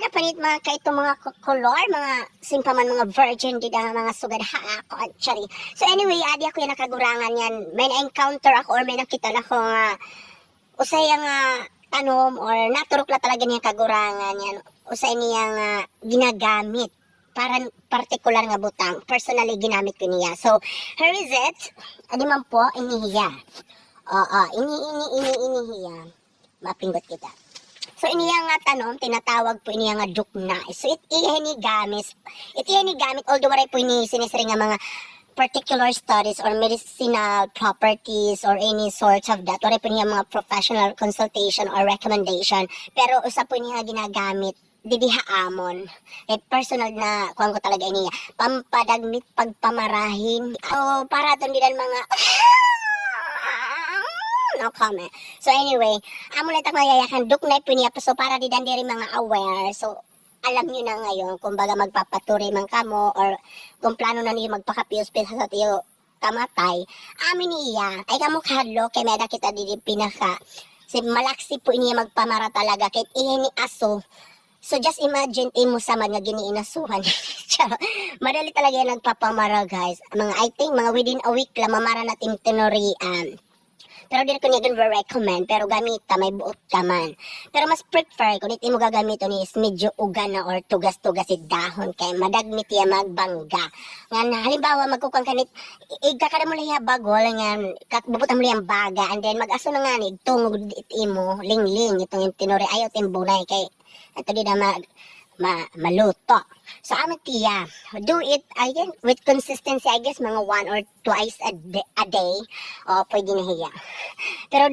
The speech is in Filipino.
napanit mga kaito mga kolor, mga simpaman mga virgin di ang mga sugad ha ako actually. So anyway, adi ako yung nakagurangan yan. May na-encounter ako or may nakita ako nga usay nga tanom or naturok la talaga niya kagurangan yan. Usay niya nga ginagamit para particular nga butang. Personally ginamit ko niya. So here is it. Adi man po inihiya. Inihiya. Mapindot kita. So iniya nga tanom, tinatawag po iniya nga dukna. So iya ni gamit although waray po ini sinisiri nga mga particular studies or medicinal properties or any sorts of that. Waray po niya mga professional consultation or recommendation. Pero usa po niya ginagamit didiha amon. Personal na kuwan ko talaga iniya. Pampadagmit pagpamarahin. O para doon din mga no comment. So anyway, amo lang mayayakan duknay po niya so para di diri mga aware. So alam niyo na ngayon kung baga magpapaturi man kamo or kung plano na niyo magpakapius-pil sa tiyo kamatay. Amin niya ay kamo kahadlo kay meda kita didi pinaka si malaksi po niya magpamara talaga kay ini aso. So just imagine imo sa man nga giniinasuhan. Madali talaga yan nagpapamara guys. Mga I think mga within a week lang mamara natin tinorian. Pero di ko niya recommend pero gamita may buot ka man. Pero mas prefer kung iti mo gagamiton is medyo ugan na or tugas-tugas dahon kay madagmit ya magbangga. Nga halimbawa magkukang kanit igkakada mo liya bagol nga bubutan mo liya baga and then mag-aso na nga ni tungog iti mo lingling itong tinori ayaw timbunay kay ito di na maluto. So amin tiya, do it again with consistency I guess mga 1 or twice a day. O pwede na hiya. Pero